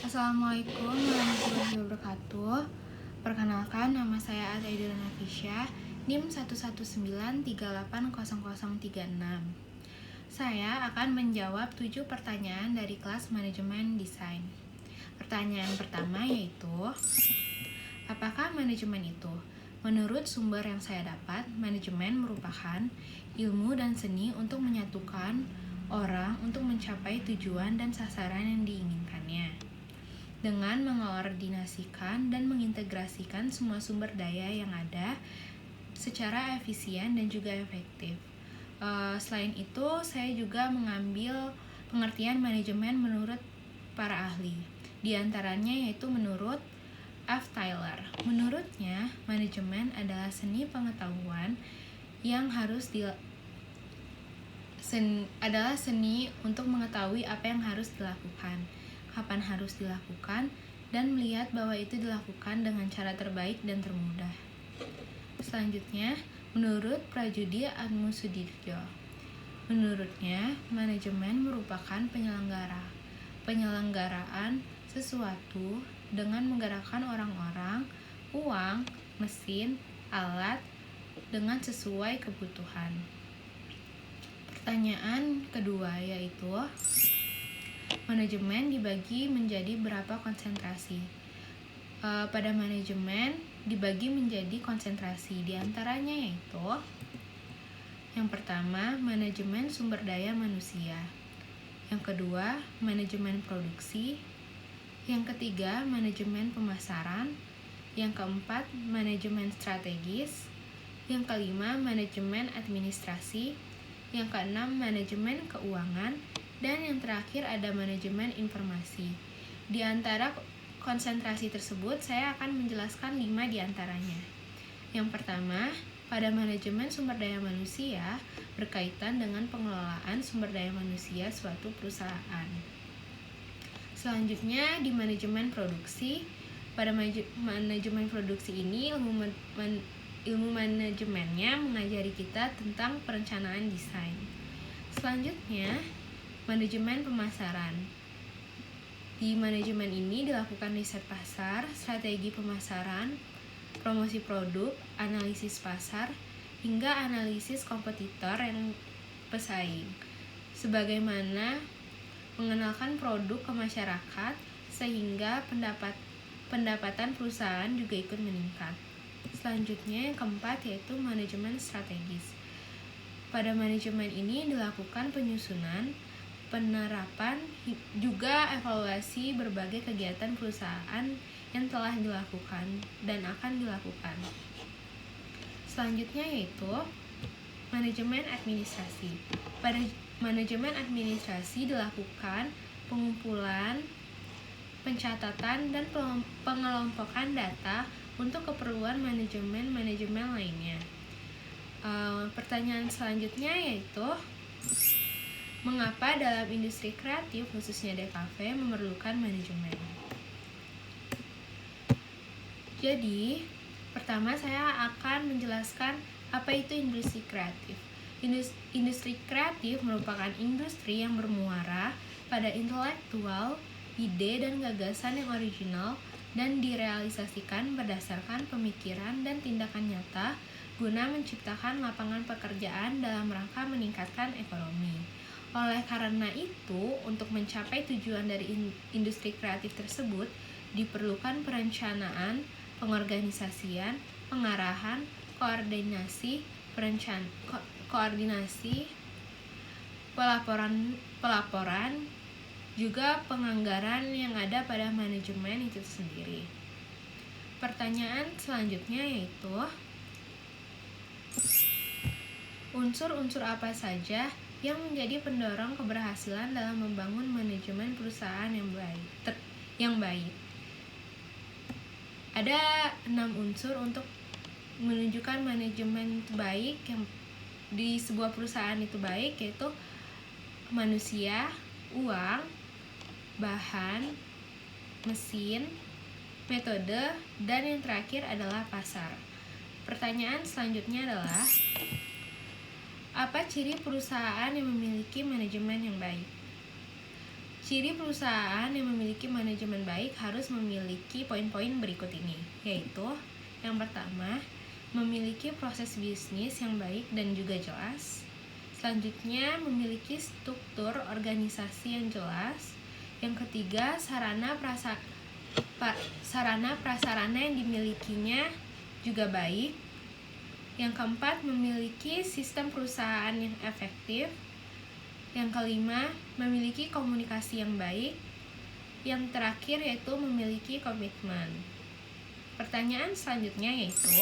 Assalamualaikum warahmatullahi wabarakatuh. Perkenalkan, nama saya Ataidul Nafisya, NIM 119380036. Saya akan menjawab 7 pertanyaan dari kelas manajemen desain. Pertanyaan pertama yaitu, apakah manajemen itu? Menurut sumber yang saya dapat, manajemen merupakan ilmu dan seni untuk menyatukan orang untuk mencapai tujuan dan sasaran yang diinginkannya, dengan mengordinasikan dan mengintegrasikan semua sumber daya yang ada secara efisien dan juga efektif. Selain itu, saya juga mengambil pengertian manajemen menurut para ahli. Di antaranya yaitu menurut F. Tyler. Menurutnya, manajemen adalah seni pengetahuan yang adalah seni untuk mengetahui apa yang harus dilakukan, kapan harus dilakukan, dan melihat bahwa itu dilakukan dengan cara terbaik dan termudah. Selanjutnya, menurut Prajudi Atmosudirjo, menurutnya manajemen merupakan penyelenggaraan sesuatu dengan menggerakkan orang-orang, uang, mesin, alat dengan sesuai kebutuhan. Pertanyaan kedua yaitu, manajemen dibagi menjadi berapa konsentrasi? Pada manajemen dibagi menjadi konsentrasi, diantaranya yaitu, yang pertama, manajemen sumber daya manusia. Yang kedua, manajemen produksi. Yang ketiga, manajemen pemasaran. Yang keempat, manajemen strategis. Yang kelima, manajemen administrasi. Yang keenam, manajemen keuangan. Dan yang terakhir ada manajemen informasi. Di antara konsentrasi tersebut, saya akan menjelaskan 5 di antaranya. Yang pertama, pada manajemen sumber daya manusia berkaitan dengan pengelolaan sumber daya manusia suatu perusahaan. Selanjutnya, di manajemen produksi. Pada manajemen produksi ini, ilmu manajemennya mengajari kita tentang perencanaan desain. Selanjutnya, manajemen pemasaran. Di manajemen ini dilakukan riset pasar, strategi pemasaran, promosi produk, analisis pasar, hingga analisis kompetitor yang pesaing, sebagaimana mengenalkan produk ke masyarakat sehingga pendapatan perusahaan juga ikut meningkat. Selanjutnya, yang keempat yaitu manajemen strategis. Pada manajemen ini dilakukan penyusunan, penerapan, juga evaluasi berbagai kegiatan perusahaan yang telah dilakukan dan akan dilakukan. Selanjutnya yaitu manajemen administrasi. Pada manajemen administrasi dilakukan pengumpulan, pencatatan, dan pengelompokan data untuk keperluan manajemen lainnya. Pertanyaan selanjutnya yaitu, mengapa dalam industri kreatif, khususnya DKV, memerlukan manajemen? Jadi, pertama saya akan menjelaskan apa itu industri kreatif. Industri kreatif merupakan industri yang bermuara pada intelektual, ide dan gagasan yang original dan direalisasikan berdasarkan pemikiran dan tindakan nyata guna menciptakan lapangan pekerjaan dalam rangka meningkatkan ekonomi. Oleh karena itu, untuk mencapai tujuan dari industri kreatif tersebut, diperlukan perencanaan, pengorganisasian, pengarahan, koordinasi, pelaporan, juga penganggaran yang ada pada manajemen itu sendiri. Pertanyaan selanjutnya yaitu, unsur-unsur apa saja yang menjadi pendorong keberhasilan dalam membangun manajemen perusahaan yang baik? Ada 6 unsur untuk menunjukkan manajemen baik yang di sebuah perusahaan itu baik, yaitu manusia, uang, bahan, mesin, metode, dan yang terakhir adalah pasar. Pertanyaan selanjutnya adalah, apa ciri perusahaan yang memiliki manajemen yang baik? Ciri perusahaan yang memiliki manajemen baik harus memiliki poin-poin berikut ini, yaitu yang pertama, memiliki proses bisnis yang baik dan juga jelas. Selanjutnya, memiliki struktur organisasi yang jelas. Yang ketiga, sarana prasarana yang dimilikinya juga baik. Yang keempat, memiliki sistem perusahaan yang efektif. Yang kelima, memiliki komunikasi yang baik. Yang terakhir yaitu memiliki komitmen. Pertanyaan selanjutnya yaitu,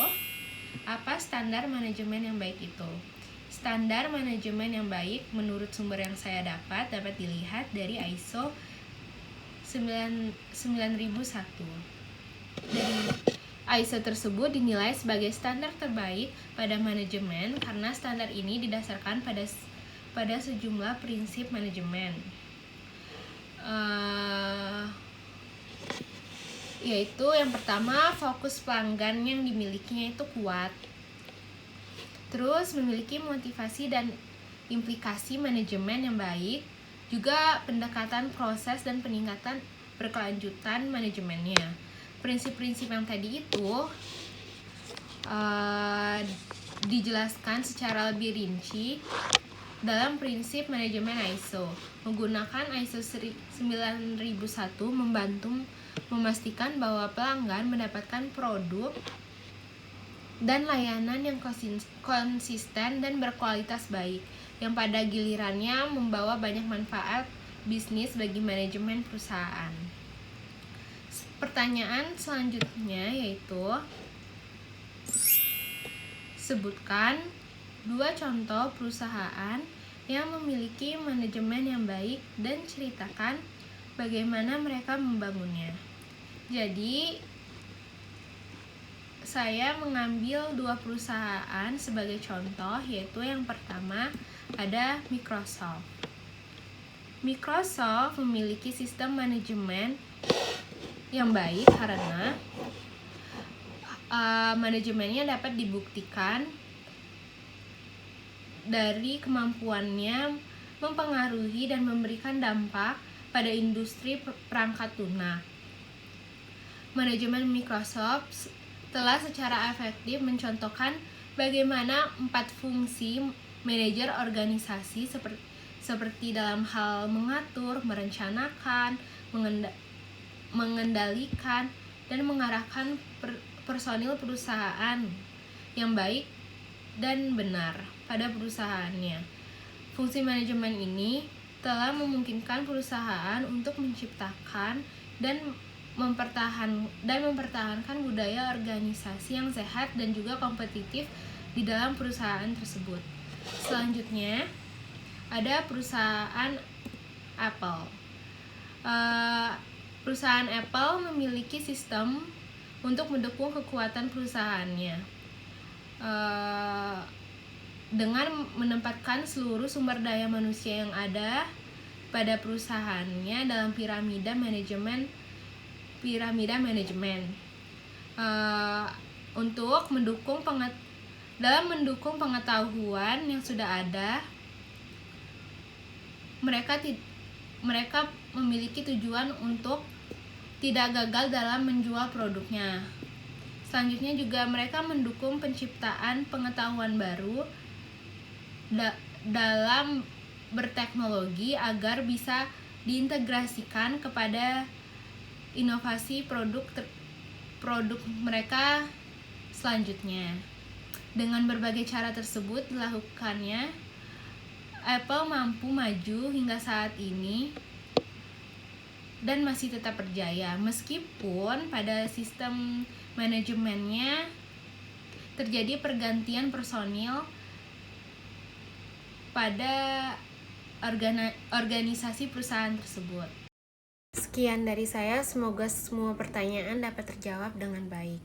apa standar manajemen yang baik itu? Standar manajemen yang baik menurut sumber yang saya dapat dilihat dari ISO 9001. Dari ISO tersebut dinilai sebagai standar terbaik pada manajemen karena standar ini didasarkan pada sejumlah prinsip manajemen, yaitu yang pertama, fokus pelanggan yang dimilikinya itu kuat. Terus memiliki motivasi dan implikasi manajemen yang baik, juga pendekatan proses dan peningkatan berkelanjutan manajemennya. Prinsip-prinsip yang tadi itu dijelaskan secara lebih rinci dalam prinsip manajemen ISO. Menggunakan ISO 9001 membantu memastikan bahwa pelanggan mendapatkan produk dan layanan yang konsisten dan berkualitas baik, yang pada gilirannya membawa banyak manfaat bisnis bagi manajemen perusahaan. Pertanyaan selanjutnya yaitu, sebutkan 2 contoh perusahaan yang memiliki manajemen yang baik dan ceritakan bagaimana mereka membangunnya. Jadi, saya mengambil 2 perusahaan sebagai contoh, yaitu yang pertama ada Microsoft. Microsoft memiliki sistem manajemen yang baik karena manajemennya dapat dibuktikan dari kemampuannya mempengaruhi dan memberikan dampak pada industri perangkat lunak. Manajemen Microsoft telah secara efektif mencontohkan bagaimana 4 fungsi manajer organisasi seperti dalam hal mengatur, merencanakan, mengendalikan, dan mengarahkan personil perusahaan yang baik dan benar pada perusahaannya. Fungsi manajemen ini telah memungkinkan perusahaan untuk menciptakan dan mempertahankan budaya organisasi yang sehat dan juga kompetitif di dalam perusahaan tersebut. Selanjutnya ada perusahaan Apple. Perusahaan Apple memiliki sistem untuk mendukung kekuatan perusahaannya dengan menempatkan seluruh sumber daya manusia yang ada pada perusahaannya dalam piramida manajemen untuk mendukung pengetahuan yang sudah ada. Mereka memiliki tujuan untuk tidak gagal dalam menjual produknya. Selanjutnya juga mereka mendukung penciptaan pengetahuan baru dalam berteknologi agar bisa diintegrasikan kepada inovasi produk mereka selanjutnya. Dengan berbagai cara tersebut dilakukannya, Apple mampu maju hingga saat ini dan masih tetap berjaya meskipun pada sistem manajemennya terjadi pergantian personil pada organisasi perusahaan tersebut. Sekian dari saya, semoga semua pertanyaan dapat terjawab dengan baik.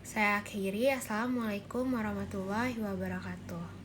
Saya akhiri, Assalamualaikum warahmatullahi wabarakatuh.